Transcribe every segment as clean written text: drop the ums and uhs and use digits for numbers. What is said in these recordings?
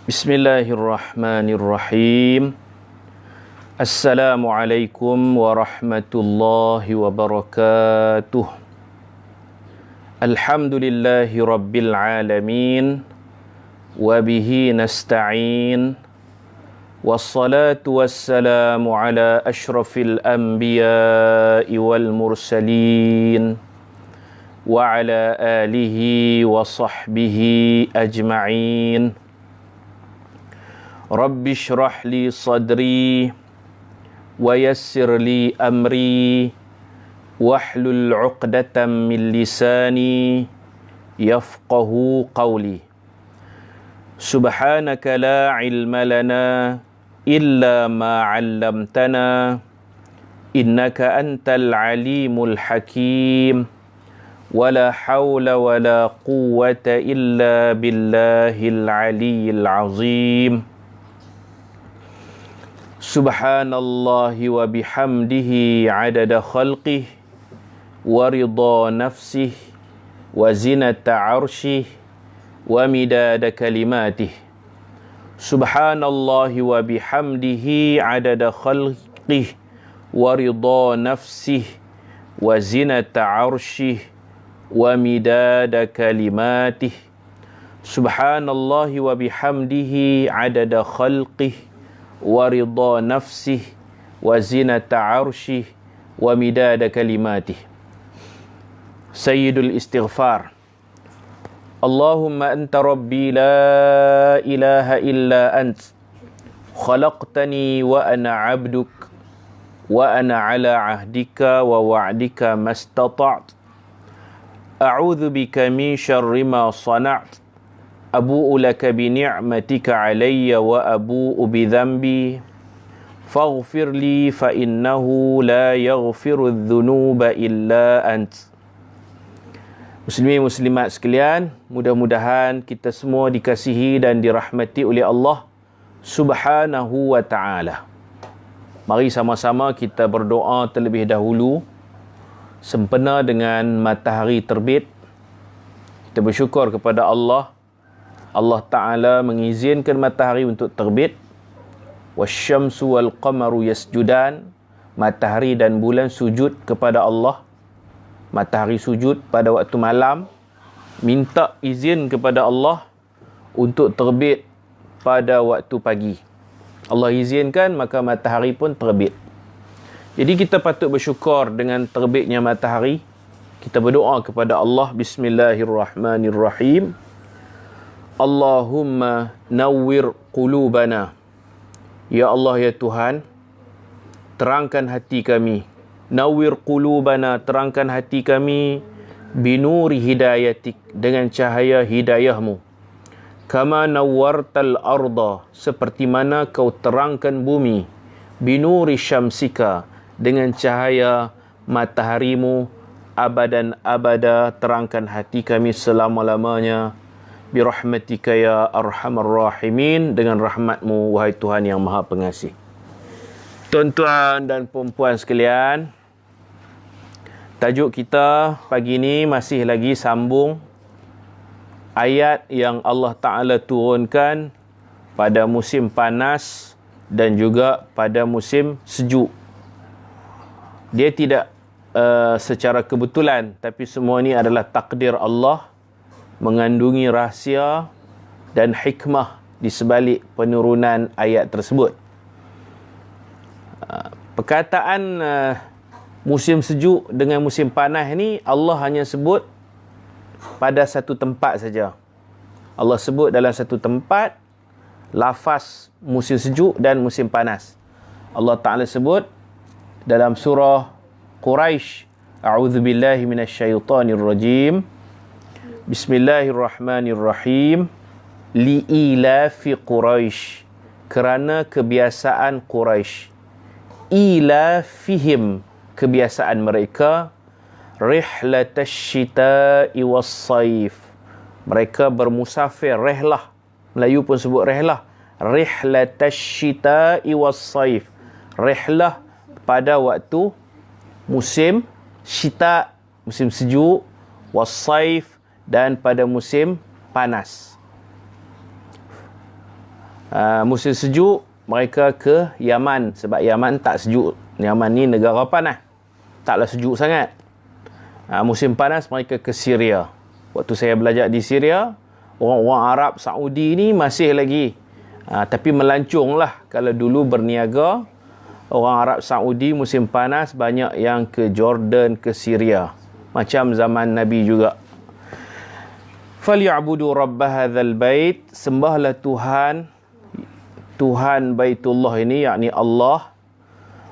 Bismillahirrahmanirrahim. Assalamualaikum warahmatullahi wabarakatuh. Alhamdulillahi rabbil alamin. Wabihi nasta'in. Wassalatu wassalamu ala ashrafil anbiya'i wal mursalin. Wa ala alihi wa sahbihi ajma'in. Rabbi shrah li sadri wa yassir li amri wahlul 'uqdatam min lisani yafqahu qawli. Subhanaka la ilma lana illa ma 'allamtana innaka antal alimul hakim. Wala hawla wala quwwata illa billahil aliyyil azim. Subhanallahi wa bihamdihi adada khalqih wa ridha nafsih wa zinata arshih wa midada kalimatih. Subhanallahi wa bihamdihi adada khalqih wa ridha nafsih wa zinata arshih wa midada kalimatih. Subhanallahi wa bihamdihi adada khalqih wa ridha nafsih wa zinata arshih wa midada kalimatih. Sayyidul istighfar. Allahumma anta rabbi la ilaha illa ant. Khalaqtani wa ana abduk wa ana ala ahdika wa wa'dika mastata'at. A'udzu bika min syarri ma sana'at. Abu'u laka bi ni'matika alayya wa abu'u bi dhanbi faghfir li fa innahu la yaghfiru adh-dhunuba illa ant. Muslimin muslimat sekalian, mudah-mudahan kita semua dikasihi dan dirahmati oleh Allah Subhanahu wa ta'ala. Mari sama-sama kita berdoa terlebih dahulu sempena dengan matahari terbit. Kita bersyukur kepada Allah Ta'ala mengizinkan matahari untuk terbit. Wasyamsu wal qamaru yasjudan. Matahari dan bulan sujud kepada Allah. Matahari sujud pada waktu malam, minta izin kepada Allah untuk terbit pada waktu pagi. Allah izinkan, maka matahari pun terbit. Jadi kita patut bersyukur dengan terbitnya matahari. Kita berdoa kepada Allah. Bismillahirrahmanirrahim. Allahumma nawwir qulubana. Ya Allah, ya Tuhan, terangkan hati kami. Nawwir qulubana, terangkan hati kami. Binuri hidayatik, dengan cahaya hidayahmu. Kama nawwartal arda, seperti mana kau terangkan bumi. Binuri syamsika, dengan cahaya mataharimu. Abadan abada, terangkan hati kami selama-lamanya. Birahmatika ya arhamar rahimin, dengan rahmatmu wahai Tuhan yang maha pengasih. Tuan-tuan dan puan-puan sekalian, tajuk kita pagi ini masih lagi sambung ayat yang Allah Ta'ala turunkan pada musim panas dan juga pada musim sejuk. Dia tidak secara kebetulan, tapi semua ini adalah takdir Allah, mengandungi rahsia dan hikmah di sebalik penurunan ayat tersebut. Perkataan musim sejuk dengan musim panas ni Allah hanya sebut pada satu tempat saja. Allah sebut dalam satu tempat lafaz musim sejuk dan musim panas. Allah Ta'ala sebut dalam surah Quraisy, A'udzubillahi minasyaitonirrajim. Bismillahirrahmanirrahim. Li'ilafi Quraisy, kerana kebiasaan Quraisy. Ilafihim, kebiasaan mereka. Rihlatash syita'i was-saif, mereka bermusafir. Rihlah, Melayu pun sebut rihlah. Rihlatash syita'i was-saif, rihlah pada waktu musim syita, musim sejuk, was-saif, dan pada musim panas. Musim sejuk mereka ke Yaman, sebab Yaman tak sejuk. Yaman ni negara panas, taklah sejuk sangat. Musim panas mereka ke Syria. Waktu saya belajar di Syria, orang-orang Arab Saudi ni masih lagi tapi melancong lah. Kalau dulu berniaga, orang Arab Saudi musim panas banyak yang ke Jordan, ke Syria, macam zaman Nabi juga. Falyabudu rabb hadzal bait, sembahlah Tuhan Baitullah ini, yakni Allah,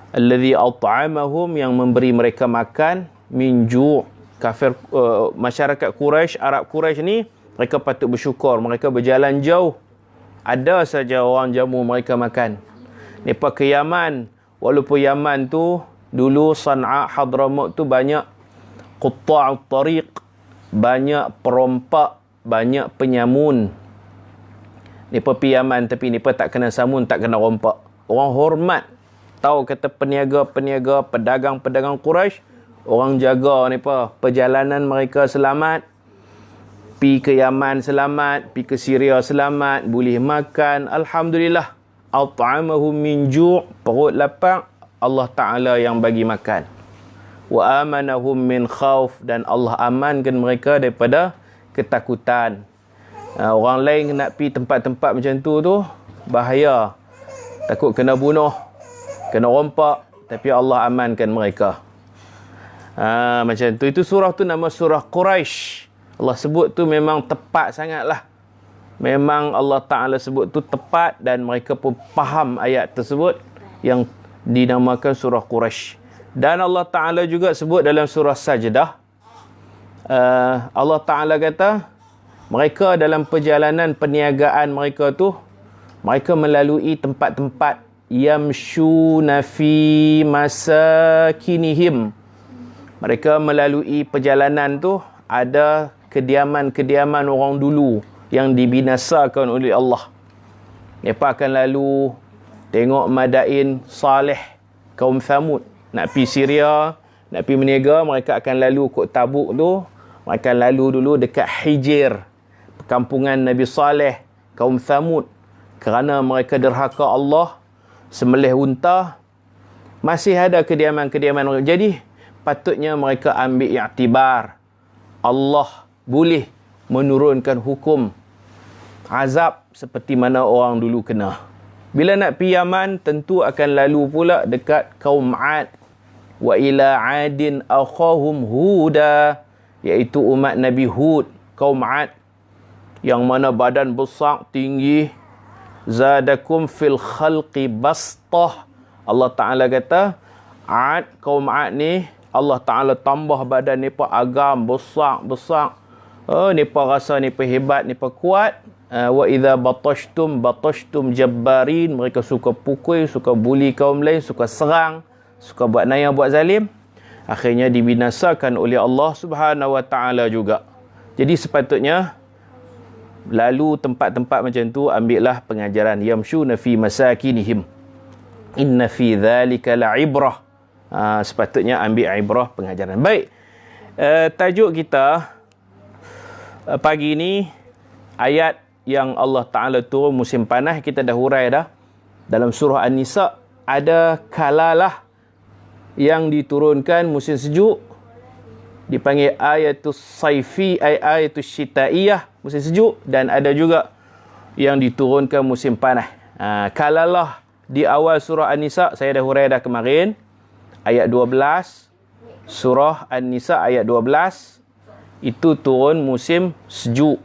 allazi at'amahum, yang memberi mereka makan, min ju'. Kafir, masyarakat Quraisy, Arab Quraisy ni, mereka patut bersyukur. Mereka berjalan jauh, ada saja orang jamu mereka makan. Mereka ke Yaman, walaupun Yaman tu dulu San'a, Hadramaut tu banyak qutta'ut tariq, banyak perompak, banyak penyamun. Mereka pergi Yaman tapi mereka tak kena samun, tak kena rompak. Orang hormat. Tahu kata peniaga-peniaga, pedagang-pedagang Quraisy, orang jaga mereka, perjalanan mereka selamat. Pi ke Yaman selamat, pi ke Syria selamat, boleh makan, alhamdulillah. At'amahum min ju', perut lapang, Allah Ta'ala yang bagi makan. Wa amanahum min khauf, dan Allah amankan mereka daripada ketakutan. Orang lain nak pi tempat-tempat macam tu bahaya, takut kena bunuh, kena rompak, tapi Allah amankan mereka. Macam tu. Itu surah tu nama surah Quraisy. Allah sebut tu memang tepat sangat lah. Memang Allah Ta'ala sebut tu tepat, dan mereka pun faham ayat tersebut yang dinamakan surah Quraisy. Dan Allah Ta'ala juga sebut dalam surah Sajdah, Allah Ta'ala kata mereka dalam perjalanan perniagaan mereka tu, mereka melalui tempat-tempat yamshuna fi masakinihim. Mereka melalui perjalanan tu, ada kediaman-kediaman orang dulu yang dibinasakan oleh Allah. Mereka akan lalu tengok Madain Saleh, kaum Thamud. Nak pergi Syria, nak pergi berniaga, mereka akan lalu kot Tabuk tu. Mereka akan lalu dulu dekat Hijir, perkampungan Nabi Saleh, kaum Thamud. Kerana mereka derhaka Allah, sembelih unta, masih ada kediaman-kediaman. Jadi patutnya mereka ambil iktibar, Allah boleh menurunkan hukum azab seperti mana orang dulu kena. Bila nak pergi Yaman, tentu akan lalu pula dekat kaum Ad. Wa ila adin akhahum huda, iaitu umat Nabi Hud, kaum Ad, yang mana badan besar, tinggi. Zadakum fil khalqi bastah. Allah Ta'ala kata, Ad, kaum Ad ni, Allah Ta'ala tambah badan mereka agam, besar. Mereka rasa mereka hebat, mereka kuat. Wa idza batashtum jabbarin. Mereka suka pukul, suka bully kaum lain, suka serang, suka buat naya, buat zalim. Akhirnya dibinasakan oleh Allah Subhanahu Wa Ta'ala juga. Jadi sepatutnya lalu tempat-tempat macam tu, ambillah pengajaran. Yamshuna fi masakinihim, inna fi dhalika la'ibrah. Sepatutnya ambil ibrah, pengajaran. Baik, tajuk kita pagi ni ayat yang Allah Ta'ala turun musim panas. Kita dah hurai dah dalam surah An-Nisa. Ada kalalah yang diturunkan musim sejuk, dipanggil ayatus saifi, ayatus syitaiyah, musim sejuk. Dan ada juga yang diturunkan musim panas. Kalalah di awal surah An-Nisa, saya dah hurai dah kemarin, ayat 12, surah An-Nisa ayat 12, itu turun musim sejuk.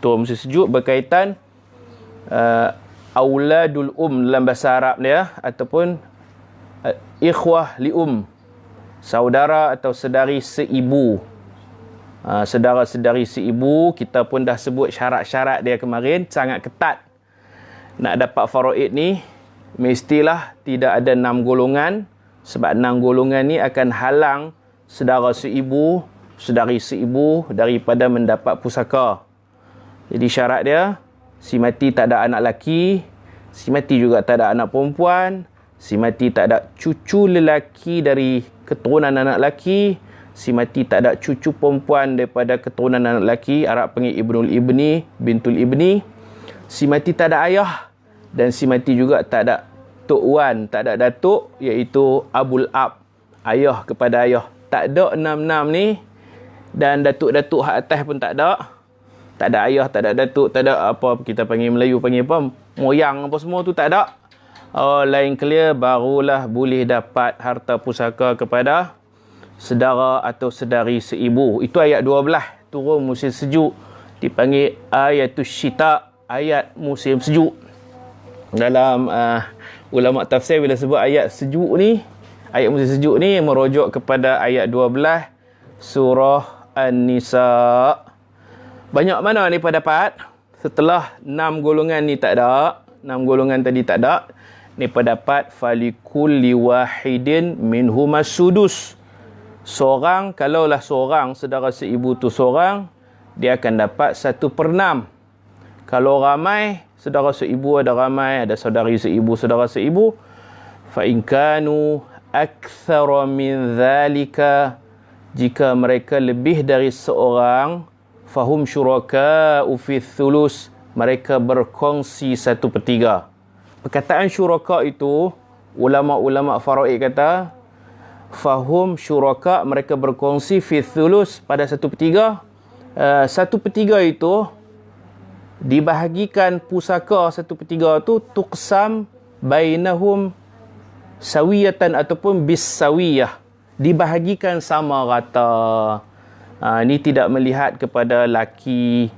Turun musim sejuk berkaitan auladul dalam bahasa Arab dia, ataupun ikhwah li saudara atau sedari seibu. Saudara-sedari seibu, kita pun dah sebut syarat-syarat dia kemarin, sangat ketat. Nak dapat faraid ni, mestilah tidak ada 6 golongan, sebab 6 golongan ni akan halang saudara seibu, saudari seibu daripada mendapat pusaka. Jadi syarat dia, si mati tak ada anak lelaki, si mati juga tak ada anak perempuan, si mati tak ada cucu lelaki dari keturunan anak lelaki, si mati tak ada cucu perempuan daripada keturunan anak lelaki, Arab panggil ibnul ibni, bintul ibni. si mati tak ada ayah, dan si mati juga tak ada tok wan, tak ada datuk, iaitu abul ab, ayah kepada ayah. Tak ada enam-enam ni, dan datuk-datuk hak atas pun tak ada. Tak ada ayah, tak ada datuk, tak ada apa kita panggil Melayu panggil apa, moyang apa semua tu tak ada. Lain clear, barulah boleh dapat harta pusaka kepada sedara atau sedari seibu. Itu ayat 12, turun musim sejuk, dipanggil ayatus syita, ayat musim sejuk. Dalam ulama tafsir bila sebut ayat sejuk ni, ayat musim sejuk ni merujuk kepada ayat 12 surah An-Nisa. Banyak mana ni dapat? Setelah 6 golongan ni tak ada, 6 golongan tadi tak ada, ni dapat falikulli wahidin minhumas sudus. Seorang, kalaulah seorang saudara seibu tu seorang, dia akan dapat 1/6. Kalau ramai, saudara seibu ada ramai, ada saudari seibu, saudara seibu, fa in kanu aktsara min zalika, jika mereka lebih dari seorang, fahum syuraka'u fi thulus, mereka berkongsi 1/3. Perkataan syuraka itu, ulama-ulama faraid kata, fahum syuraka, mereka berkongsi fi thulus pada 1/3. 1/3 itu dibahagikan pusaka 1/3 tu tuqsam bainahum sawiyatan ataupun bisawiyah, dibahagikan sama rata. Ini tidak melihat kepada laki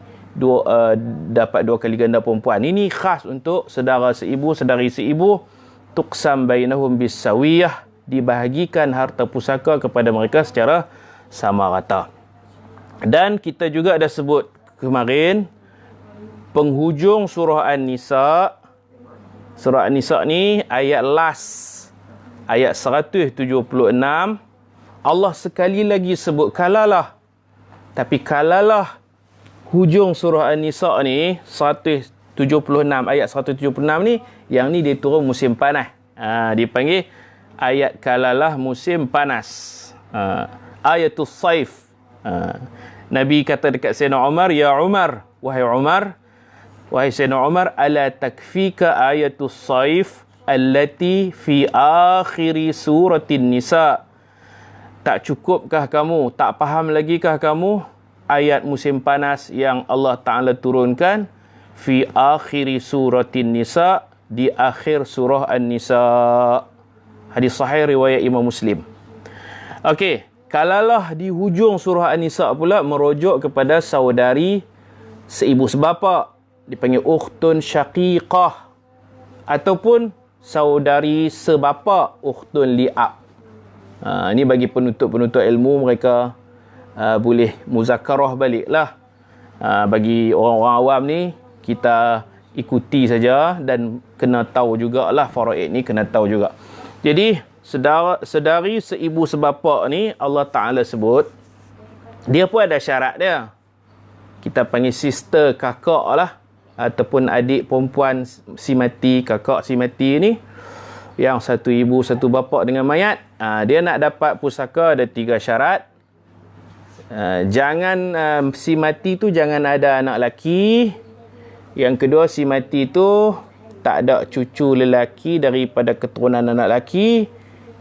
dapat 2 kali ganda perempuan. Ini khas untuk saudara seibu, saudari seibu. Tuqsam bainahum bisawiyah, dibahagikan harta pusaka kepada mereka secara sama rata. Dan kita juga ada sebut kemarin, penghujung surah An-Nisa. Surah An-Nisa ni ayat last, ayat 176, Allah sekali lagi sebut kalalah. Tapi kalalah hujung surah An-Nisa ni 176, ayat 176 ni, yang ni dia turun musim panas. Dipanggil ayat kalalah musim panas. Ayatul saif. Nabi kata dekat Sayyidina Umar, ya Umar, wahai Sayyidina Umar, ala takfika ayatul saif allati fi akhiri suratin Nisa. Tak cukupkah kamu, tak faham lagikah kamu ayat musim panas yang Allah Ta'ala turunkan fi akhiri suratin Nisa, di akhir surah An-Nisa. Hadis sahih riwayat Imam Muslim. Okey, kalalah di hujung surah An-Nisa pula merujuk kepada saudari seibu sebapa, dipanggil ukhtun syaqiqah, ataupun saudari sebapa, ukhtun li'ab. Ini bagi penuntut-penuntut ilmu, mereka boleh muzakarah baliklah. Bagi orang-orang awam ni, kita ikuti saja dan kena tahu jugalah, faraid ni kena tahu juga. Jadi sedari seibu sebapa ni Allah Ta'ala sebut, dia pun ada syarat dia. Kita panggil sister, kakak lah, ataupun adik perempuan si mati, kakak si mati ni, yang satu ibu satu bapa dengan mayat. Dia nak dapat pusaka ada 3 syarat. Jangan si mati tu jangan ada anak lelaki. Yang kedua, si mati tu tak ada cucu lelaki daripada keturunan anak lelaki.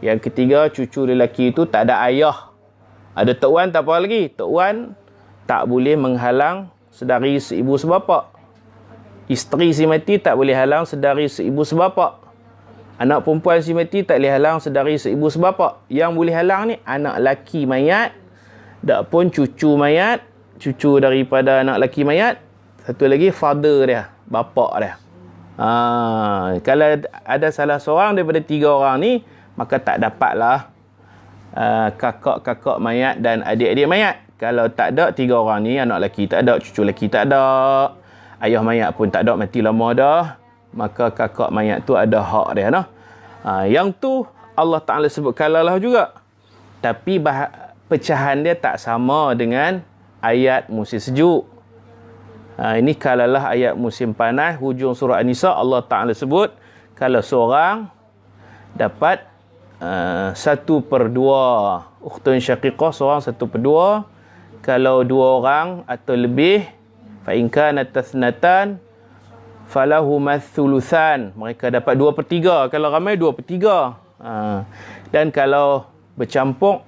Yang ketiga, cucu lelaki itu tak ada ayah. Ada tok wan tak apa lagi. Tok wan tak boleh menghalang sedari seibu sebapa. Isteri si mati tak boleh halang sedari seibu sebapa. Anak perempuan si mati tak boleh halang sedari seibu sebapa. Yang boleh halang ni anak laki mayat, tak pun cucu mayat, cucu daripada anak laki mayat. Satu lagi father dia, bapa dia. Kalau ada salah seorang daripada 3 orang ni, maka tak dapatlah kakak-kakak mayat dan adik-adik mayat. Kalau tak ada 3 orang ni, anak laki tak ada, cucu laki tak ada, ayah mayat pun tak ada, mati lama dah, maka kakak mayat tu ada hak dia. Yang tu Allah Ta'ala sebut kalalah juga. Tapi pecahan dia tak sama dengan ayat musim sejuk. Ini kalalah ayat musim panas, hujung surah An-Nisa, Allah Ta'ala sebut kalau seorang dapat 1/2 ukhtun syaqiqah, seorang 1/2. Kalau 2 orang atau lebih, fa in kanat tathnatan falahumath thuluthan, mereka dapat 2/3. Kalau ramai 2/3. Dan kalau bercampur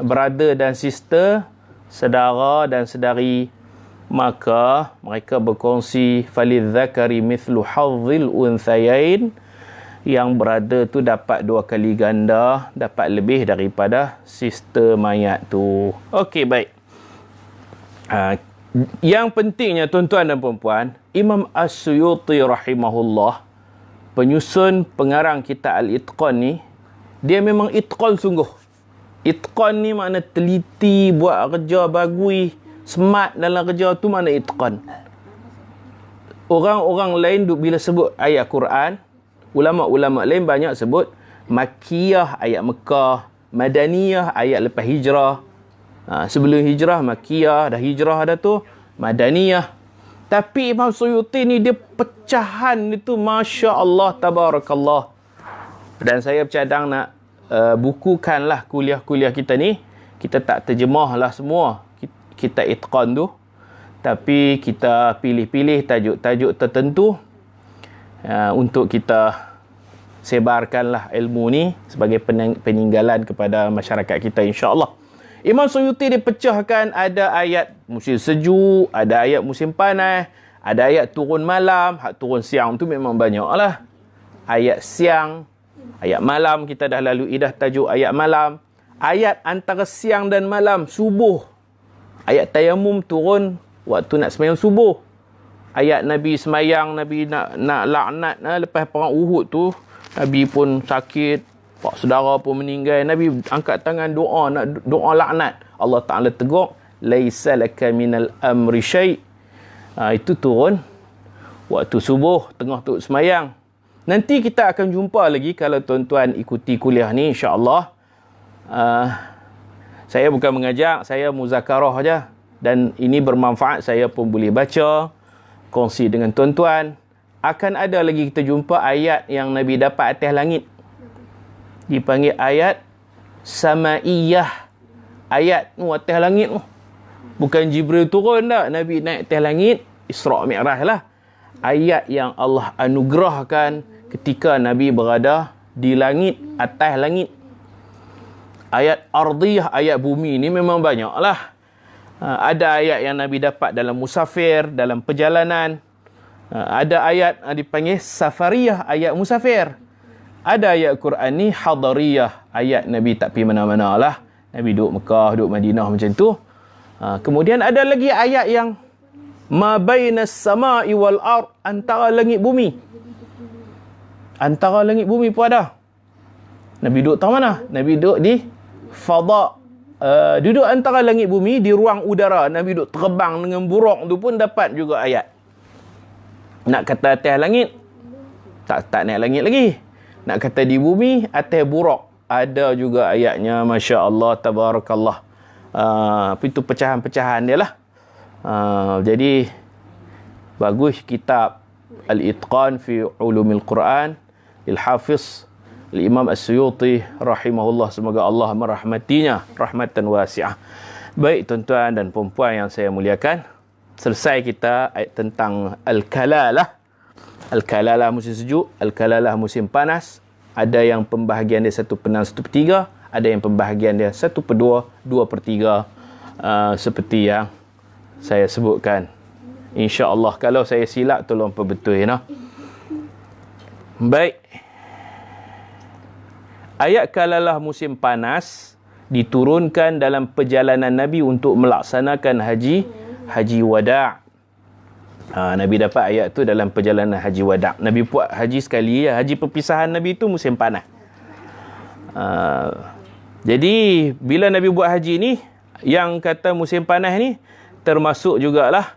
brother dan sister, saudara dan saudari, maka mereka berkongsi falidzakari mithlu hadzil unthayain, yang brother tu dapat 2 kali ganda, dapat lebih daripada sister mayat tu. Okey, baik. Yang pentingnya tuan-tuan dan puan-puan, Imam As-Suyuti rahimahullah, penyusun pengarang kitab Al-Itqan ni, dia memang itqan sungguh. Itqan ni makna teliti, buat kerja bagui, smart dalam kerja tu, makna itqan. Orang-orang lain bila sebut ayat Quran, ulama-ulama lain banyak sebut Makkiyah, ayat Mekah, Madaniyah, ayat lepas hijrah. Sebelum hijrah Makkiyah, dah hijrah dah tu Madaniyah. Tapi Imam Suyuti ni dia pecahan itu, Masya Allah, Tabarakallah. Dan saya bercadang nak bukukanlah kuliah-kuliah kita ni. Kita tak terjemahlah semua kita itqan tu, tapi kita pilih-pilih tajuk-tajuk tertentu untuk kita sebarkanlah ilmu ni sebagai peninggalan kepada masyarakat kita, insya-Allah. Imam Suyuti dia pecahkan, ada ayat musim sejuk, ada ayat musim panas, ada ayat turun malam. Hak turun siang tu memang banyak lah. Ayat siang, ayat malam, kita dah lalui dah tajuk ayat malam. Ayat antara siang dan malam, subuh. Ayat tayamum turun waktu nak sembahyang subuh. Ayat Nabi semayang, Nabi nak laknat lepas perang Uhud tu, Nabi pun sakit, pak saudara pun meninggal, Nabi angkat tangan doa, nak doa laknat. Allah Ta'ala tegur, laisa laka minal amri syai'. Itu turun waktu subuh, tengah tu semayang. Nanti kita akan jumpa lagi kalau tuan-tuan ikuti kuliah ni, insya-Allah. Saya bukan mengajak, saya muzakarah saja. Dan ini bermanfaat, saya pun boleh baca, kongsi dengan tuan-tuan. Akan ada lagi kita jumpa ayat yang Nabi dapat atas langit. Dipanggil ayat Samaiyah. Ayat atas langit tu. Bukan Jibril turun dah, Nabi naik atas langit, Isra' Mi'raj lah. Ayat yang Allah anugerahkan ketika Nabi berada di langit, atas langit. Ayat ardiyah, ayat bumi ni memang banyak lah. Ada ayat yang Nabi dapat dalam musafir, dalam perjalanan. Ada ayat dipanggil safariyah, ayat musafir. Ada ayat Quran ni hadariyah, ayat Nabi tak pergi mana-mana lah. Nabi duduk Mekah, duduk Madinah macam tu. Kemudian ada lagi ayat yang ma bainas sama'i wal ard, antara langit bumi. Antara langit bumi pun ada. Nabi duduk tahu mana? Nabi duduk di fada. Duduk antara langit bumi, di ruang udara. Nabi duduk terbang dengan buruk tu pun dapat juga ayat. Nak kata atas langit, tak naik langit lagi. Nak kata di bumi, atas buruk, ada juga ayatnya. Masya Allah, tabarakallah. Itu pecahan-pecahan dia lah. Jadi bagus kitab Al-Itqan fi Ulumil Quran Al-Hafiz Al-Imam As-Suyuti rahimahullah, semoga Allah merahmatinya rahmatan wasi'ah. Baik tuan-tuan dan puan-puan yang saya muliakan, selesai kita ayat tentang Al-Kalalah. Al-Kalalah musim sejuk, Al-Kalalah musim panas. Ada yang pembahagian dia 1/6, 1/3, ada yang pembahagian dia 1/2, 2/3, seperti yang saya sebutkan. InsyaAllah kalau saya silap tolong perbetul ya. Baik. Ayat kalalah musim panas diturunkan dalam perjalanan Nabi untuk melaksanakan haji wada'. Nabi dapat ayat tu dalam perjalanan haji wada'. Nabi buat haji sekali, haji perpisahan Nabi tu musim panas. Jadi bila Nabi buat haji ni, yang kata musim panas ni termasuk jugalah,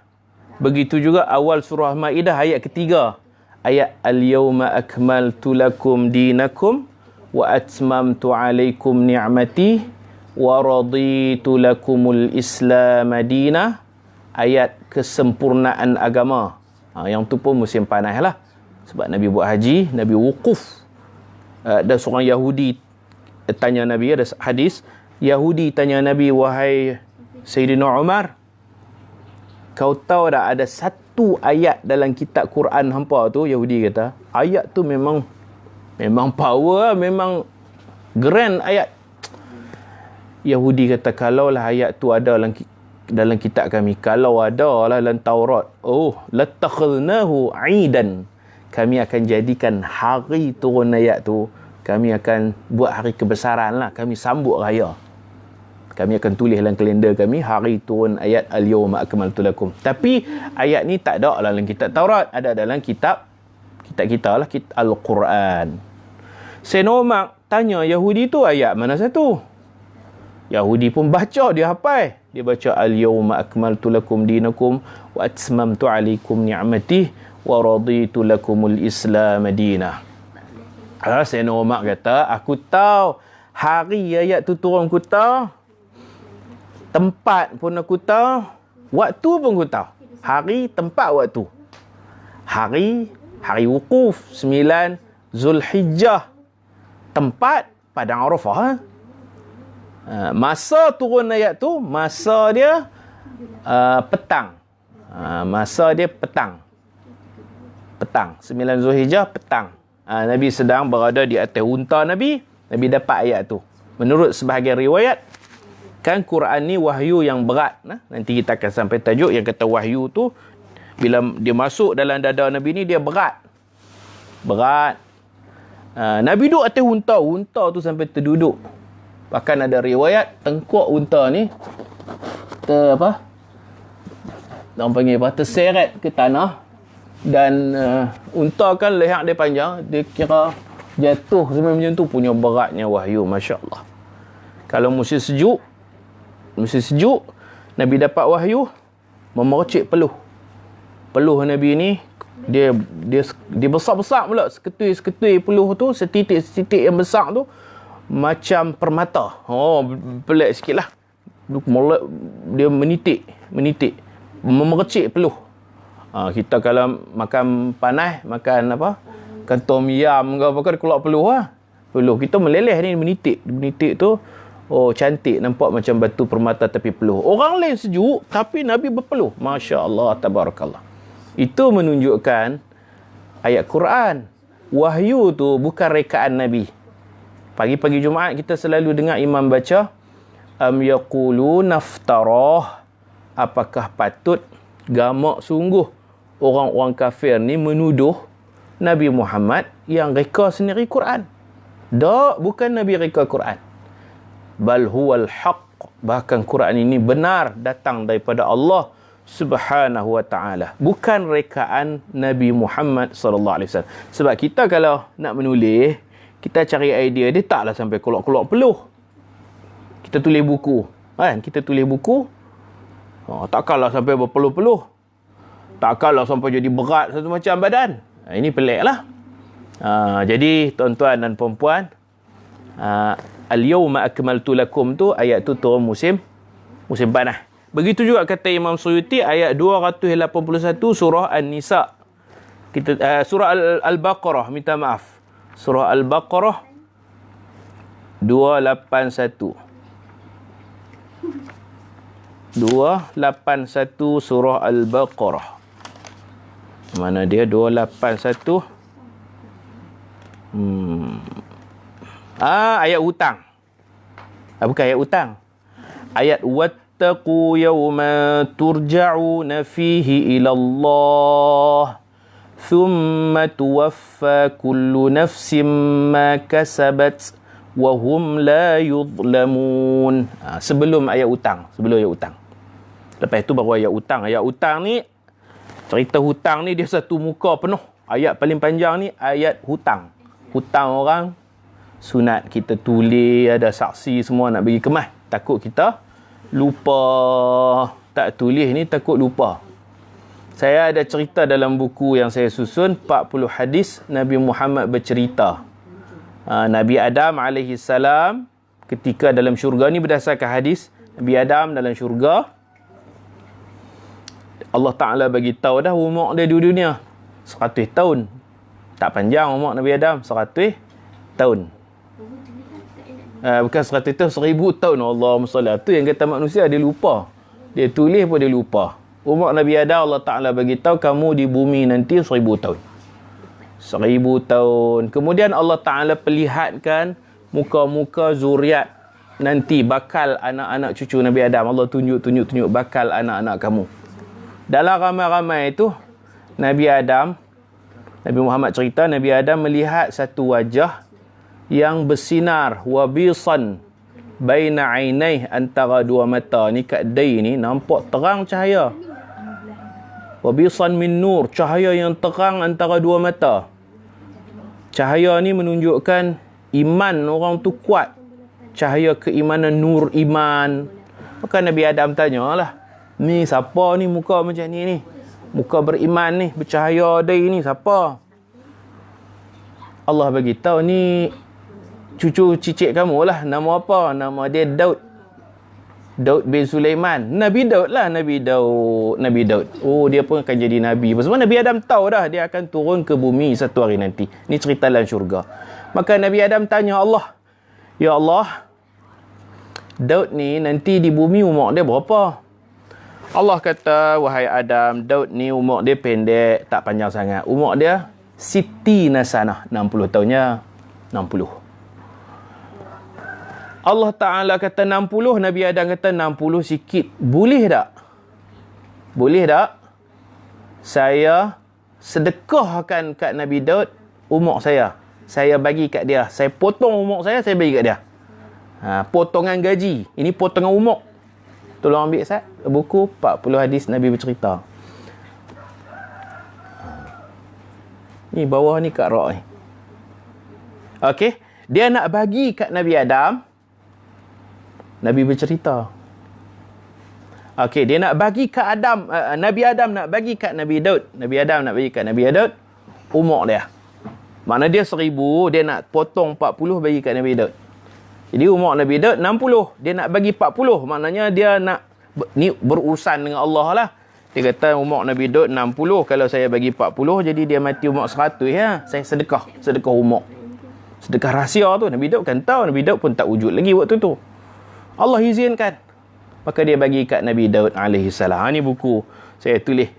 begitu juga awal surah Maidah ayat ketiga. Ayat al-yawma akmaltu lakum dinakum wa atmamtu alaikum ni'mati wa raditu lakumul islam madinah. Ayat kesempurnaan agama. Yang tu pun musim panas lah. Sebab Nabi buat haji, Nabi wukuf. Dan seorang Yahudi tanya Nabi, ada hadis, Yahudi tanya Nabi, wahai Sayyidina Umar, kau tahu tak ada satu satu ayat dalam kitab Quran hampa tu, Yahudi kata, ayat tu memang power, memang grand ayat. Yahudi kata, kalaulah ayat tu ada dalam kitab kami, kalau ada lah dalam Taurat, latakhadnahu aidan, kami akan jadikan hari turun ayat tu, kami akan buat hari kebesaran lah, kami sambut raya. Kami akan tulis dalam kalender kami hari turun ayat al-yawma akmaltu lakum. Tapi ayat ni tak ada dalam kitab Taurat, ada dalam kitab kita lah, kitab Al-Quran. Sayyidina Umar tanya Yahudi tu ayat mana satu? Yahudi pun baca, dia hafal. Dia baca al-yawma akmaltu lakum dinakum wa atmamtu alaikum ni'mati wa raditu lakumul Islam madinah. Sayyidina Umar kata, aku tahu hari ayat tu turun, aku tahu. Tempat pun aku tahu, waktu pun aku tahu. Hari, tempat, waktu. Hari wukuf 9 Zulhijjah. Tempat Padang Arafah. Masa turun ayat tu, masa dia petang. Masa dia petang. 9 Zulhijjah petang. Nabi sedang berada di atas unta Nabi dapat ayat tu. Menurut sebahagian riwayat, kan Quran ni wahyu yang berat. Nanti kita akan sampai tajuk yang kata wahyu tu, bila dia masuk dalam dada Nabi ni, dia berat. Nabi duduk atas unta tu sampai terduduk. Bahkan ada riwayat tengkuk unta ni orang panggil terseret ke tanah. Dan unta kan leher dia panjang, dia kira jatuh sampai macam tu, punya beratnya wahyu. Masya Allah. Kalau musim sejuk, Nabi dapat wahyu, memercik peluh Nabi ni, dia besar-besar pula. Seketui peluh tu, setitik yang besar tu macam permata. Pelik sikit lah. Dia menitik memercik peluh. Kita kalau makan panas, makan apa, makan tom yam ke apa, kan keluar peluh lah. Peluh kita meleleh ni, menitik tu. Cantik, nampak macam batu permata tapi peluh. Orang lain sejuk, tapi Nabi berpeluh. Masya Allah, tabarakallah. Itu menunjukkan ayat Quran. Wahyu tu bukan rekaan Nabi. Pagi-pagi Jumaat kita selalu dengar imam baca, am yaqulu naftarah. Apakah patut gamak sungguh orang-orang kafir ni menuduh Nabi Muhammad yang reka sendiri Quran? Tak, bukan Nabi reka Quran. Bal huwal haqq, bahkan Quran ini benar, datang daripada Allah Subhanahu wa ta'ala, bukan rekaan Nabi Muhammad sallallahu alaihi wasallam. Sebab kita kalau nak menulis, kita cari idea dia, taklah sampai keluar-keluar peluh. Kita tulis buku, kan? Takkanlah sampai berpeluh-peluh, takkanlah sampai jadi berat satu macam badan. Ini pelik lah. Jadi tuan-tuan dan puan-puan, al-yawma akmaltu lakum tu, ayat tu turun musim panas. Begitu juga kata Imam Suyuti, ayat 281 surah An-Nisa. Surah Al-Baqarah, minta maaf. Surah Al-Baqarah 281. 281 surah Al-Baqarah. Mana dia 281? Ayat hutang. Bukan ayat hutang. Ayat wattaqu yawma turja'una fihi ila Allah thumma tuwaffa kullu nafsin ma kasabat wa hum la yuzlamun. Sebelum ayat hutang. Lepas itu baru ayat hutang. Ayat hutang ni, cerita hutang ni dia satu muka penuh. Ayat paling panjang ni ayat hutang. Hutang orang, sunat kita tulis, ada saksi semua nak bagi kemas. Takut kita lupa. Tak tulis ni takut lupa. Saya ada cerita dalam buku yang saya susun, 40 hadis Nabi Muhammad bercerita. Nabi Adam AS ketika dalam syurga ni, berdasarkan hadis Nabi Adam dalam syurga, Allah Ta'ala bagi tahu dah umur dia di dunia 100 tahun. Tak panjang umur Nabi Adam, 100 tahun. Bukan 100 tahun, 1000 tahun. Allahumma salli. Itu yang kata manusia, dia lupa. Dia tulis pun dia lupa. Umur Nabi Adam Allah Ta'ala beritahu kamu di bumi nanti 1000 tahun. 1000 tahun. Kemudian Allah Ta'ala perlihatkan muka-muka zuriat nanti bakal anak-anak cucu Nabi Adam. Allah tunjuk bakal anak-anak kamu. Dalam ramai-ramai itu Nabi Adam, Nabi Muhammad cerita Nabi Adam melihat satu wajah yang bersinar wabisan baina ainai, antara dua mata ni, kat dai ni nampak terang cahaya. Wabisan min nur, cahaya yang terang antara dua mata. Cahaya ni menunjukkan iman orang tu kuat. Cahaya keimanan, nur iman. Maka Nabi Adam tanyalah, ni siapa ni muka macam ni? Muka beriman ni, bercahaya dai ni siapa? Allah bagi tahu ni cucu cicit kamu lah. Nama apa? Nama dia Daud. Daud bin Sulaiman. Nabi Daud lah. Nabi Daud. Oh, dia pun akan jadi Nabi. Sebab Nabi Adam tahu dah dia akan turun ke bumi satu hari nanti. Ni cerita dalam syurga. Maka Nabi Adam tanya Allah, ya Allah, Daud ni nanti di bumi umur dia berapa? Allah kata, wahai Adam, Daud ni umur dia pendek, tak panjang sangat. Umur dia Siti Nasanah, 60 tahunnya. 60. Allah Ta'ala kata 60, Nabi Adam kata 60 sikit. Boleh tak? Boleh tak? Saya sedekahkan kat Nabi Daud umur saya. Saya bagi kat dia. Saya potong umur saya bagi kat dia. Potongan gaji. Ini potongan umur. Tolong ambil Ustaz. Buku 40 hadis Nabi bercerita. Ni bawah ni kat rak ni. Okey. Dia nak bagi kat Nabi Adam. Nabi bercerita. Okey, dia nak bagi kat Adam. Nabi Adam nak bagi kat Nabi Daud. Nabi Adam nak bagi kat Nabi Daud umur dia. Makna dia 1000, dia nak potong 40 bagi kat Nabi Daud. Jadi umur Nabi Daud 60. Dia nak bagi 40. Maknanya dia nak ni berurusan dengan Allah lah. Dia kata umur Nabi Daud 60. Kalau saya bagi 40, jadi dia mati umur 100 ya. Saya sedekah umur. Sedekah rahsia tu. Nabi Daud kan tahu. Nabi Daud pun tak wujud lagi waktu tu. Allah izinkan. Maka dia bagi kat Nabi Daud alaihissalam. Ini buku saya tulis.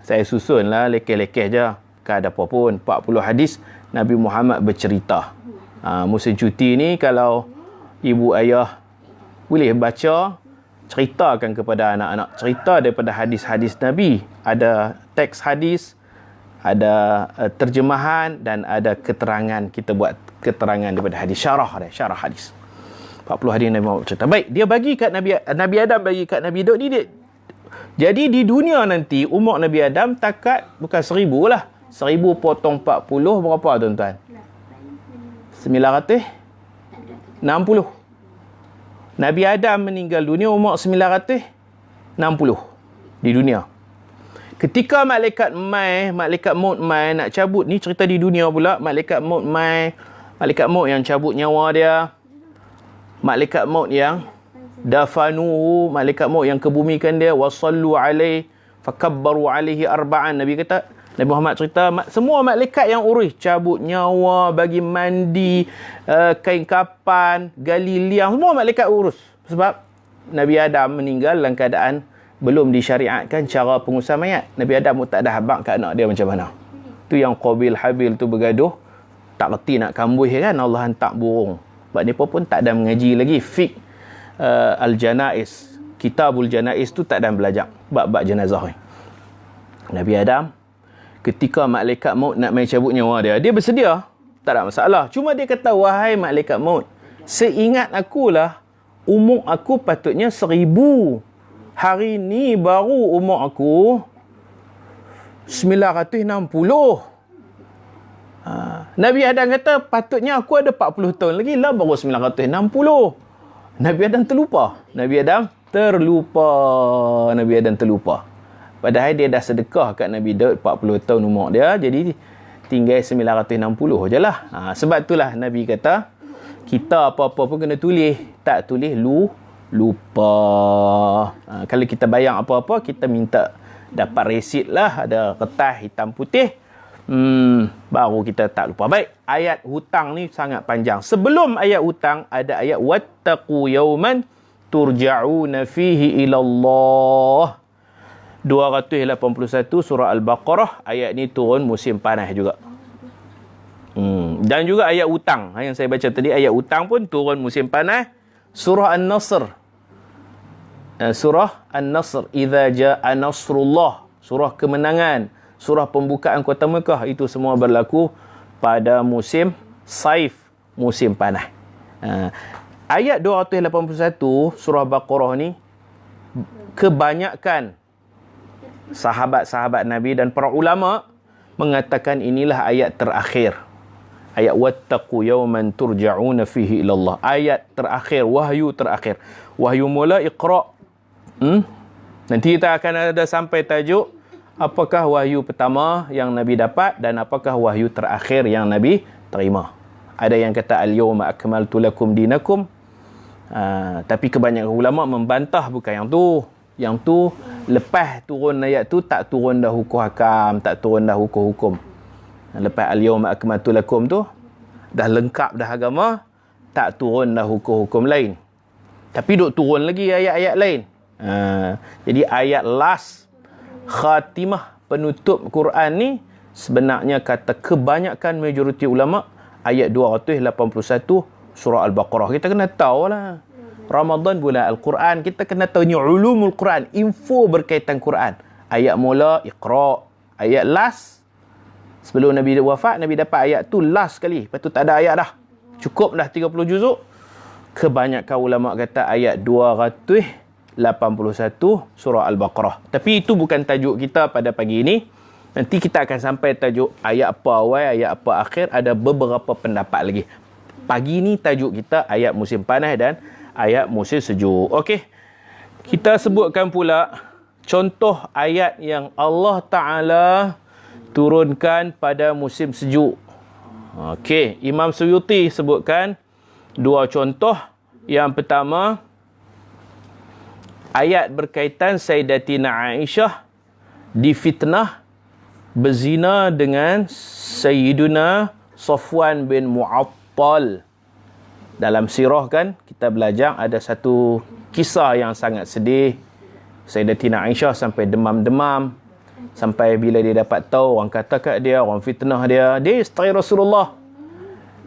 Saya susun lah. Lekeh-lekeh je. Tak ada apa pun. 40 hadis Nabi Muhammad bercerita. Musim cuti ni kalau ibu ayah boleh baca, ceritakan kepada anak-anak. Cerita daripada hadis-hadis Nabi. Ada teks hadis, ada terjemahan dan ada keterangan. Kita buat keterangan daripada hadis. Syarah hadis. 40 hadis Nabi Muhammad cerita. Baik, dia bagi kat Nabi Adam bagi kat Nabi Daud ni dia. Jadi di dunia nanti umur Nabi Adam takat bukan 1000 lah. 1000 potong 40 berapa tuan-tuan? 960. Nabi Adam meninggal dunia umur 960 di dunia. Ketika malaikat maut mai nak cabut, ni cerita di dunia pula, malaikat maut yang cabut nyawa dia. Malaikat maut yang dafanuhu, malaikat maut yang kebumikan dia, wasallu alaihi fakabbaru alaihi arba'an. Nabi Muhammad cerita, semua malaikat yang urus cabut nyawa, bagi mandi, kain kapan, gali liang, semua malaikat urus. Sebab Nabi Adam meninggal dalam keadaan belum disyariatkan cara pengusaha mayat. Nabi Adam pun tak ada habaq kat anak dia macam mana. Tu yang Qabil Habil tu bergaduh, tak reti nak kambuh kan, Allah hantar burung. Sebab mereka pun tak ada mengaji lagi fiqh al-janaiz, kitabul janaiz tu tak ada belajar bab-bab jenazah ni. Nabi Adam ketika malaikat maut nak main cabut nyawa dia bersedia, tak ada masalah. Cuma dia kata, wahai malaikat maut, seingat akulah umur aku patutnya 1000. Hari ni baru umur aku 960. Nabi Adam kata, patutnya aku ada 40 tahun lagi lah, baru 960. Nabi Adam terlupa. Padahal dia dah sedekah kat Nabi Daud 40 tahun umur dia, jadi tinggal 960 je lah. Sebab itulah Nabi kata, kita apa-apa pun kena tulis. Tak tulis, lupa. Kalau kita bayang apa-apa, kita minta dapat resit lah, ada kertas hitam putih. Baru kita tak lupa. Baik, ayat hutang ni sangat panjang. Sebelum ayat hutang, ada ayat wattaqu yawman turja'una fihi ila Allah. 281 surah Al-Baqarah. Ayat ni turun musim panas juga. Dan juga ayat hutang. Yang saya baca tadi, ayat hutang pun turun musim panas. Surah An-Nasr. Surah An-Nasr. Idza ja'a nasrullah. Surah kemenangan. Surah pembukaan kota Mekah. Itu semua berlaku pada musim saif, musim panas. Ayat 281 surah Baqarah ni, kebanyakan sahabat-sahabat Nabi dan para ulama mengatakan inilah ayat terakhir. Ayat wattaqu yawman turja'una fihi ilallah. Ayat terakhir, wahyu terakhir. Wahyu mula Iqra. Nanti kita akan ada sampai tajuk apakah wahyu pertama yang Nabi dapat dan apakah wahyu terakhir yang Nabi terima. Ada yang kata al-yawma akmaltu lakum dinakum. Tapi kebanyakan ulama membantah bukan yang tu. Yang tu lepas turun ayat tu tak turun dah hukum hakam, tak turun dah hukum-hukum. Lepas al-yawma akmaltu lakum tu dah lengkap dah agama, tak turun dah hukum-hukum lain. Tapi duk turun lagi ayat-ayat lain. Jadi ayat last khatimah penutup Quran ni sebenarnya kata kebanyakan majoriti ulama ayat 281 surah Al-Baqarah. Kita kena tahu lah. Ramadan bulan Al-Quran. Kita kena tahu ni ulumul Quran. Info berkaitan Quran. Ayat mula Iqra. Ayat last sebelum Nabi wafat, Nabi dapat ayat tu last sekali. Lepas tu tak ada ayat dah. Cukup dah 30 juzuk. Kebanyakan ulama kata ayat 281 surah Al-Baqarah. Tapi itu bukan tajuk kita pada pagi ini. Nanti kita akan sampai tajuk ayat apa awal, ayat apa akhir. Ada beberapa pendapat lagi. Pagi ni tajuk kita ayat musim panas dan ayat musim sejuk. Okey. Kita sebutkan pula contoh ayat yang Allah Ta'ala turunkan pada musim sejuk. Okey, Imam Suyuti sebutkan dua contoh. Yang pertama, ayat berkaitan Sayyidatina Aisyah difitnah berzina dengan Sayyiduna Safwan bin Mu'attal. Dalam sirah kan kita belajar ada satu kisah yang sangat sedih. Sayyidatina Aisyah sampai demam-demam. Sampai bila dia dapat tahu orang kata kat dia, orang fitnah dia, dia isteri Rasulullah.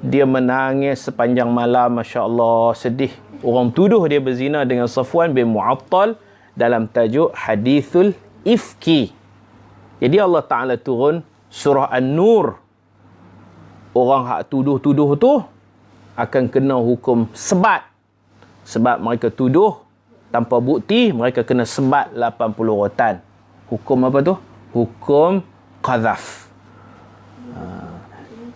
Dia menangis sepanjang malam, Masya Allah, sedih. Orang tuduh dia berzina dengan Safwan bin Mu'attal dalam tajuk Hadithul Ifki. Jadi Allah Ta'ala turun surah An-Nur. Orang hak tuduh-tuduh tu akan kena hukum sebat. Sebab mereka tuduh tanpa bukti, mereka kena sebat 80 rotan. Hukum apa tu? Hukum qadhaf.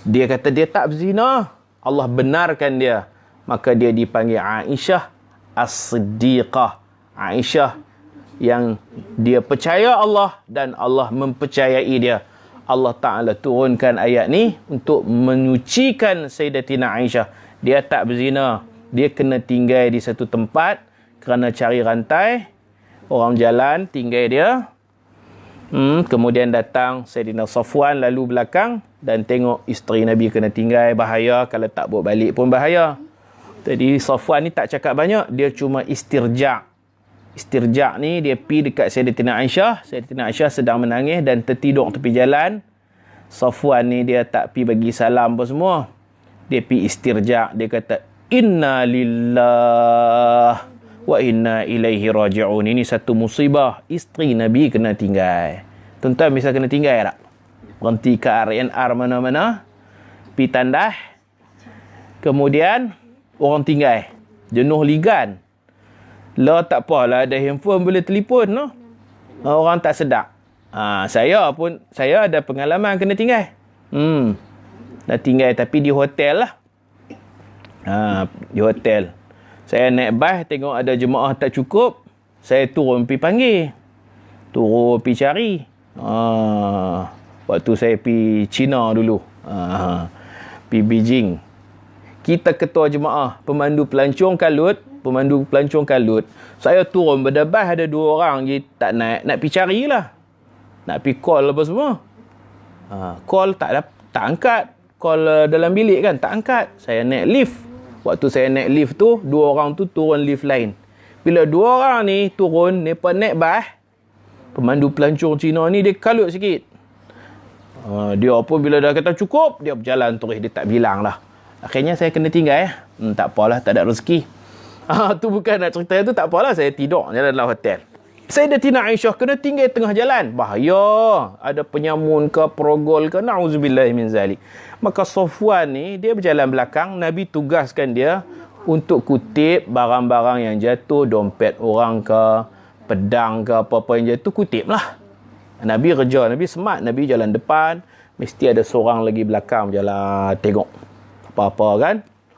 Dia kata dia tak berzina. Allah benarkan dia. Maka dia dipanggil Aisyah As-Siddiqah. Aisyah yang dia percaya Allah dan Allah mempercayai dia. Allah Ta'ala turunkan ayat ni untuk menyucikan Sayyidatina Aisyah. Dia tak berzina. Dia kena tinggal di satu tempat kerana cari rantai. Orang jalan tinggal dia. Kemudian datang Sayyidina Safwan lalu belakang dan tengok isteri Nabi kena tinggal, bahaya. Kalau tak bawa balik pun bahaya. Jadi Safwan ni tak cakap banyak, dia cuma istirja'. Istirja' ni dia pergi dekat Sayyidatina Aisyah. Sayyidatina Aisyah sedang menangis dan tertidur tepi jalan. Safwan ni dia tak pergi bagi salam apa semua. Dia pergi istirja'. Dia kata inna lillah wa inna ilaihi raji'un. Ini satu musibah. Isteri Nabi kena tinggal. Tuan-tuan bisa kena tinggal tak? Berhenti ke RNR mana-mana. Pergi tandas. Kemudian orang tinggal. Jenuh ligan. Lah tak apalah, ada handphone boleh telefon no. Orang tak sedap. Saya ada pengalaman kena tinggal. Dah tinggal tapi di hotel lah. Di hotel. Saya naik bas, tengok ada jemaah tak cukup. Saya turun pergi panggil. Turun pergi cari. Waktu saya pergi China dulu. Pergi Beijing. Kita ketua jemaah, pemandu pelancong kalut. Saya turun berdebas, ada dua orang je tak naik. Nak pergi carilah. Nak pergi call apa semua. Call tak angkat. Call dalam bilik kan, tak angkat. Saya naik lift. Waktu saya naik lift tu, dua orang tu turun lift lain. Bila dua orang ni turun, mereka naik bas. pemandu pelancong Cina ni dia kalut sikit. Dia pun bila dah kata cukup, dia berjalan terus, dia tak bilang lah. Akhirnya saya kena tinggal. Tak apalah, tak ada rezeki. Tu bukan nak cerita tu, tak apalah, saya tidur jalan dalam hotel. Sayyidatina Aisyah kena tinggal tengah jalan. Bahaya. Ada penyamun ke, perogol ke, na'udzubillah min zalik. Maka Safwan ni, dia berjalan belakang. Nabi tugaskan dia untuk kutip barang-barang yang jatuh, dompet orang ke, pedang ke, apa-apa yang jatuh, kutip lah. Nabi kerja, Nabi smart, Nabi jalan depan, mesti ada seorang lagi belakang jalan tengok apa-apa kan.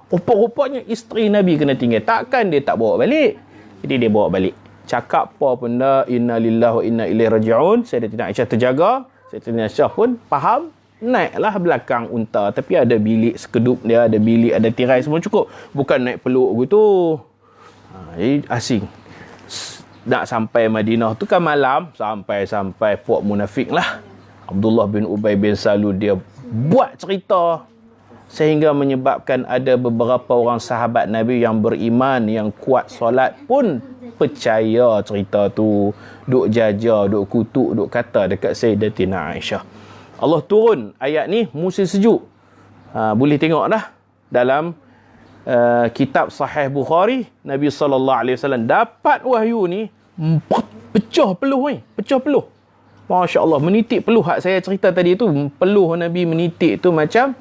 Rupa-rupanya isteri Nabi kena tinggal. Takkan dia tak bawa balik. Jadi dia bawa balik. Cakap apa benda, inna lillahi wa inna ilaihi raji'un. Sayyidatina Aisyah terjaga. Sayyidatina Aisyah pun faham. Naiklah belakang unta. Tapi ada bilik sekedup dia, ada bilik, ada tirai, semua cukup. Bukan naik peluk gitu. Jadi asing. Nak sampai Madinah tu kan malam. Sampai puak munafik lah. Abdullah bin Ubay bin Salul dia buat cerita. Sehingga menyebabkan ada beberapa orang sahabat Nabi yang beriman, yang kuat solat pun percaya cerita tu. Duk jaja, duk kutuk, duk kata dekat Sayyidatina Aisyah. Allah turun ayat ni musim sejuk. Boleh tengok dah dalam kitab Sahih Bukhari. Nabi SAW dapat wahyu ni, pecah peluh ni. Pecah peluh. Masya Allah, menitik peluh. Hak saya cerita tadi tu, peluh Nabi menitik tu macam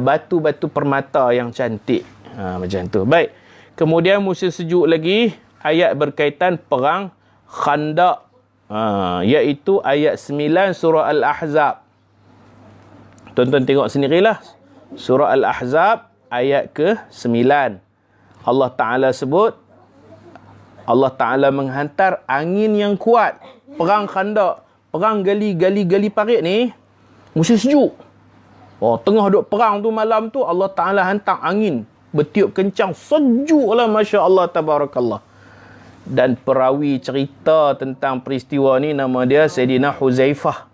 batu-batu permata yang cantik. Macam tu. Baik. Kemudian musim sejuk lagi, ayat berkaitan perang Khandaq. Iaitu ayat 9 surah Al-Ahzab. Tonton tengok sendirilah. Surah Al-Ahzab ayat ke-9. Allah Ta'ala sebut, Allah Ta'ala menghantar angin yang kuat. Perang Khandaq, perang gali parit ni, musim sejuk. Tengah duk perang tu, malam tu Allah Ta'ala hantar angin bertiup kencang, sejuk lah, Masya Allah, Tabarakallah. Dan perawi cerita tentang peristiwa ni nama dia Sayyidina Huzaifah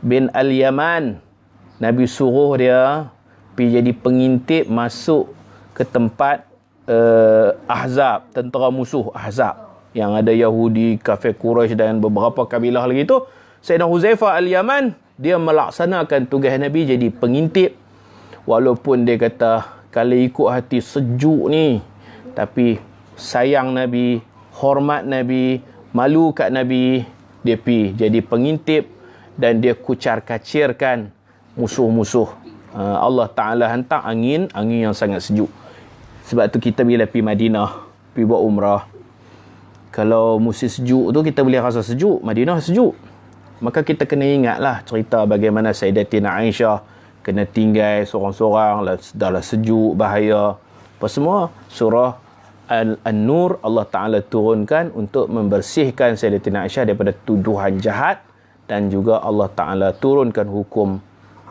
bin Al-Yaman. Nabi suruh dia pergi jadi pengintip masuk ke tempat Ahzab, tentera musuh Ahzab, yang ada Yahudi, kafir Quraisy dan beberapa kabilah lagi tu. Sayyidina Huzaifah Al-Yaman, dia melaksanakan tugas Nabi jadi pengintip. Walaupun dia kata kalau ikut hati sejuk ni, tapi sayang Nabi, hormat Nabi, malu kat Nabi, dia pergi jadi pengintip dan dia kucar-kacirkan musuh-musuh. Allah Ta'ala hantar angin yang sangat sejuk. Sebab tu kita bila pergi Madinah, pergi buat umrah, kalau musim sejuk tu kita boleh rasa sejuk, Madinah sejuk. Maka kita kena ingatlah cerita bagaimana Sayyidatina Aisyah kena tinggal seorang-seorang, dah sejuk, bahaya. Apa semua surah An-Nur Allah Ta'ala turunkan untuk membersihkan Sayyidatina Aisyah daripada tuduhan jahat. Dan juga Allah Ta'ala turunkan hukum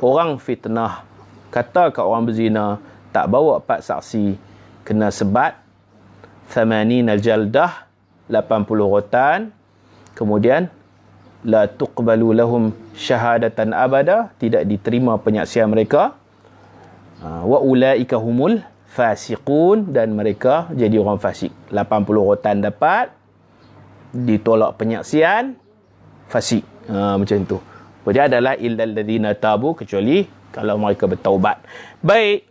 orang fitnah, kata kat orang berzina, tak bawa 4 saksi, kena sebat 80 jaldah, 80 rotan. Kemudian la tuqbalu lahum syahadatan abada, tidak diterima penyaksian mereka. Wa ulaika humul fasiqun, dan mereka jadi orang fasik. 80 rotan dapat, ditolak penyaksian, fasik. Macam tu. Dia adalah illal ladzina tabu, kecuali kalau mereka bertaubat. Baik.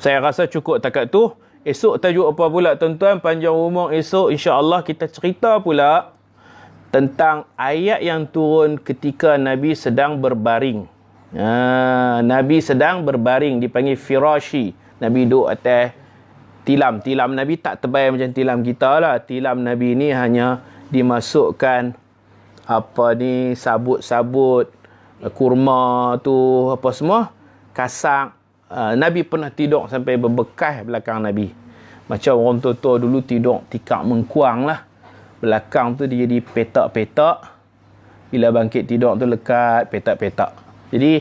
Saya rasa cukup takat tu. Esok tajuk apa pula tuan-tuan? Panjang umur esok insya-Allah kita cerita pula tentang ayat yang turun ketika Nabi sedang berbaring. Nabi sedang berbaring, dipanggil firashi. Nabi duduk atas tilam. Tilam Nabi tak tebal macam tilam kita lah. Tilam Nabi ni hanya dimasukkan sabut-sabut, kurma tu, apa semua, kasak. Nabi pernah tidur sampai berbekas belakang Nabi. Macam orang tua-tua dulu tidur tikar mengkuang lah. Belakang tu dia jadi petak-petak. Bila bangkit tidur tu lekat petak-petak. Jadi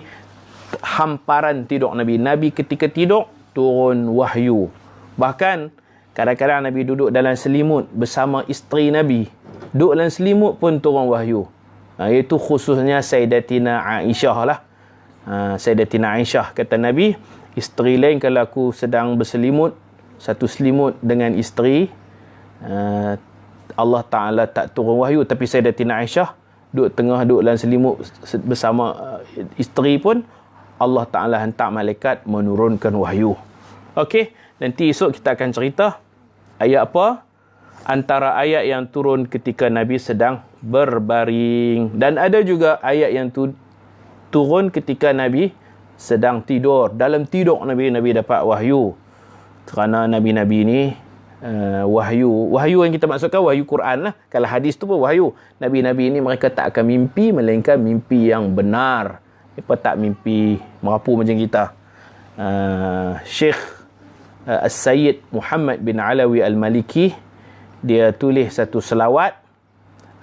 hamparan tidur Nabi. Nabi ketika tidur turun wahyu. Bahkan kadang-kadang Nabi duduk dalam selimut bersama isteri Nabi. Duduk dalam selimut pun turun wahyu. Itu khususnya Sayyidatina Aisyah lah. Sayyidatina Aisyah kata Nabi, isteri lain kalau aku sedang berselimut, satu selimut dengan isteri, Allah Ta'ala tak turun wahyu, tapi Sayyidatina Aisyah duduk dalam selimut bersama isteri pun, Allah Ta'ala hantar malaikat menurunkan wahyu. Okey, nanti esok kita akan cerita ayat apa antara ayat yang turun ketika Nabi sedang berbaring, dan ada juga ayat yang turun ketika Nabi sedang tidur. Dalam tidur Nabi dapat wahyu. Kerana Nabi-Nabi ni wahyu yang kita maksudkan wahyu Quran lah. Kalau hadis tu pun wahyu. Nabi-Nabi ni mereka tak akan mimpi melainkan mimpi yang benar. Mereka tak mimpi merapu macam kita. Syekh As-Sayyid Muhammad bin Alawi Al-Maliki, dia tulis satu selawat,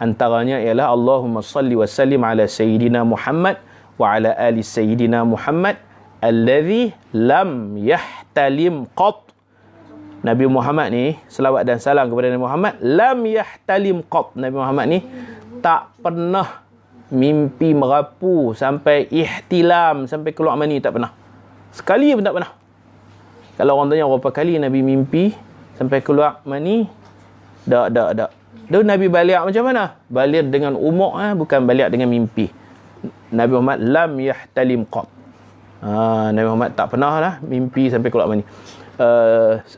antaranya ialah Allahumma salli wa sallim ala Sayyidina Muhammad wa ala ali Sayyidina Muhammad alladhi lam yahtalim qat. Nabi Muhammad ni, selawat dan salam kepada Nabi Muhammad, lam yahtalim qat. Nabi Muhammad ni tak pernah mimpi merapu sampai ihtilam, sampai keluar mani, tak pernah. Sekali pun tak pernah. Kalau orang tanya berapa kali Nabi mimpi sampai keluar mani, tak. Dan Nabi balik macam mana? Balik dengan umur, bukan balik dengan mimpi. Nabi Muhammad lam yahtalim qat. Nabi Muhammad tak pernah lah mimpi sampai keluar mani.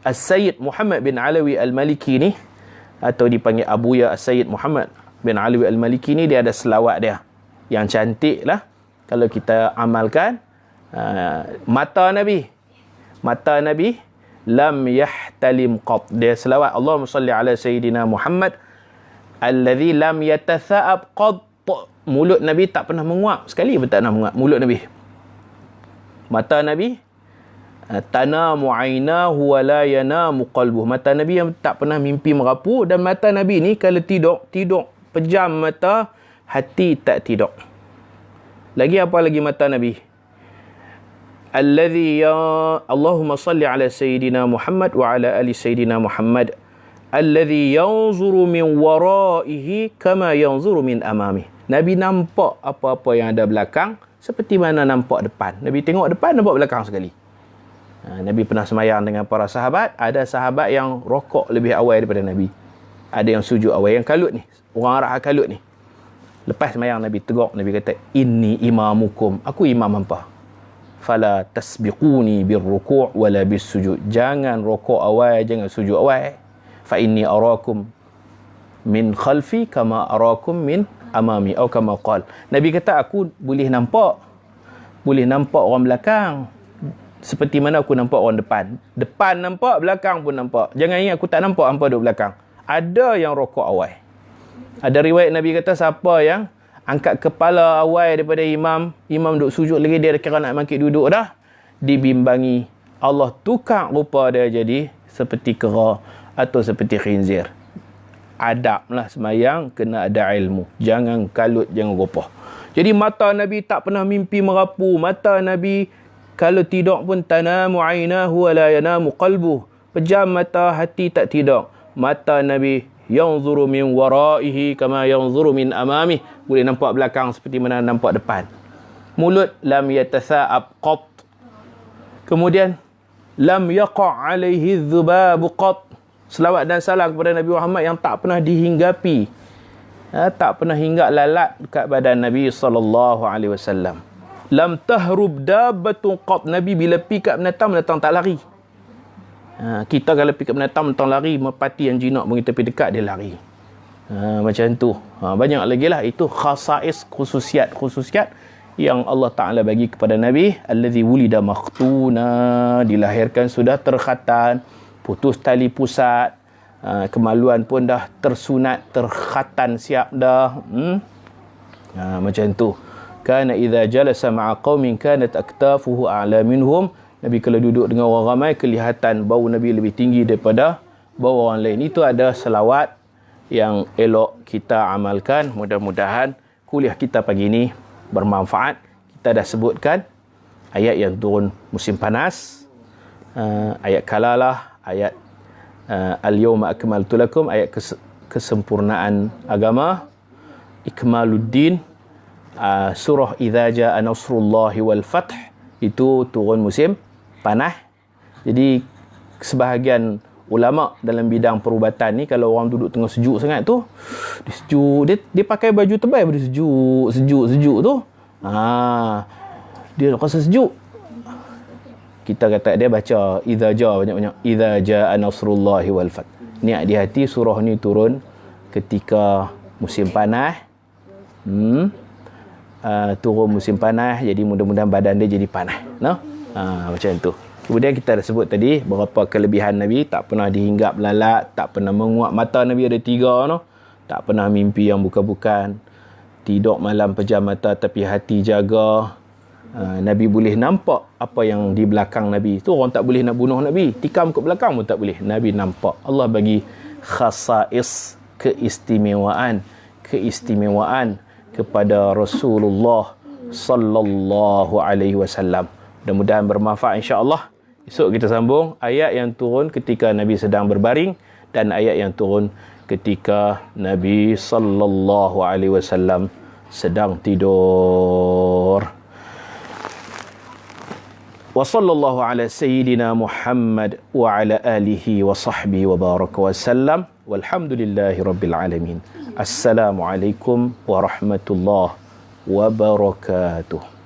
As-Sayyid Muhammad bin Alawi Al-Maliki ni, atau dipanggil Abuya As-Sayyid Muhammad bin Alawi Al-Maliki ni, dia ada selawat dia yang cantik lah kalau kita amalkan. Mata Nabi lam yahtalim qat. Dia selawat Allahumma salli ala Sayyidina Muhammad alladhi lam yatatha'ab qat. Mulut Nabi tak pernah menguap, sekali pun tak pernah menguap mulut Nabi. Mata Nabi, tanamu ainahu wa la yanamu qalbuh. Mata Nabi yang tak pernah mimpi merapu, dan mata Nabi ni kalau tidur pejam mata, hati tak tidur. Lagi apa lagi mata Nabi? Alladhi Allahumma salli ala Sayyidina Muhammad wa ala ali Sayyidina Muhammad alladhi yanzuru min waraihi kama yanzuru min amami. Nabi nampak apa-apa yang ada belakang seperti mana nampak depan. Nabi tengok depan, nampak belakang sekali. Nabi pernah semayang dengan para sahabat. Ada sahabat yang rokok lebih awal daripada Nabi. Ada yang sujud awal. Yang kalut ni, orang Arab kalut ni, lepas semayang Nabi tegur. Nabi kata, inni imamukum, aku imam hampa. Fala tasbiquni birruku' wala bisujud. Jangan rokok awal, jangan sujud awal. Fa inni arakum min khalfi kama arakum min amami, atau kama qal. Nabi kata, aku boleh nampak orang belakang seperti mana aku nampak orang depan. Depan nampak, belakang pun nampak. Jangan ingat aku tak nampak hampa duduk belakang. Ada yang rokok awal. Ada riwayat Nabi kata, siapa yang angkat kepala awal daripada imam duduk sujud lagi, dia kira nak bangkit duduk dah, dibimbangi Allah tukar rupa dia jadi seperti kera atau seperti khinzir. Adablah semayang, kena ada ilmu. Jangan kalut, jangan gopah. Jadi mata Nabi tak pernah mimpi merapu. Mata Nabi kalau tidur pun tanamu ainahu wa la yanamu qalbuh. Pejam mata, hati tak tidur. Mata Nabi yanzuru min waraihi kama yanzuru min amami. Boleh nampak belakang seperti mana nampak depan. Mulut lam yatatha'ab qat. Kemudian lam yaqa' alaihi dhubabu qat. Selawat dan salam kepada Nabi Muhammad yang tak pernah dihinggapi, tak pernah hinggap lalat dekat badan Nabi SAW. Lam tahrub dabbatun qat. Nabi bila pikat binatang tak lari. Kita kalau pikat binatang lari, merpati yang jinak pun kita pergi dekat, dia lari. Macam tu. Banyak lagi lah. Itu khasais, khususiat yang Allah Ta'ala bagi kepada Nabi. Allazi wulida makhtuna, dilahirkan sudah terkhatan, putus tali pusat, kemaluan pun dah tersunat, terkhatan siap dah. Macam tu. Kana idza jalasa ma'a qaumin kanat aktafuhu a'la minhum. Nabi kalau duduk dengan orang ramai, kelihatan bau Nabi lebih tinggi daripada bau orang lain. Itu ada selawat yang elok kita amalkan. Mudah-mudahan kuliah kita pagi ini bermanfaat. Kita dah sebutkan ayat yang turun musim panas, ayat kalalah, ayat al-yawma akmaltu lakum, ayat kesempurnaan agama, ikmaluddin, surah idza jaa nasrullahi wal fath, itu turun musim panas. Jadi sebahagian ulama dalam bidang perubatan ni, kalau orang duduk tengah sejuk sangat tu, dia sejuk, dia pakai baju tebal pada sejuk tu. Dia rasa sejuk. Kita kata dia baca idza jaa banyak-banyak, idza jaa nasrullahi wal fath. Niat di hati surah ni turun ketika musim panas. Turun musim panas, jadi mudah-mudahan badan dia jadi panas, macam tu. Kemudian kita dah sebut tadi berapa kelebihan Nabi. Tak pernah dihinggap lalat, tak pernah menguap. Mata Nabi ada 3 tak pernah mimpi yang bukan-bukan. Tidur malam pejam mata tapi hati jaga. Nabi boleh nampak apa yang di belakang Nabi. Tu orang tak boleh nak bunuh Nabi, tikam ke belakang pun tak boleh. Nabi nampak. Allah bagi khasais, keistimewaan kepada Rasulullah sallallahu alaihi wasallam. Mudah-mudahan bermanfaat insya-Allah. Esok kita sambung ayat yang turun ketika Nabi sedang berbaring dan ayat yang turun ketika Nabi sallallahu alaihi wasallam sedang tidur. Wa sallallahu ala sayyidina Muhammad wa ala alihi wa sahbihi wa baraka wa sallam. Walhamdulillahi rabbil alamin. Assalamualaikum warahmatullahi wabarakatuh.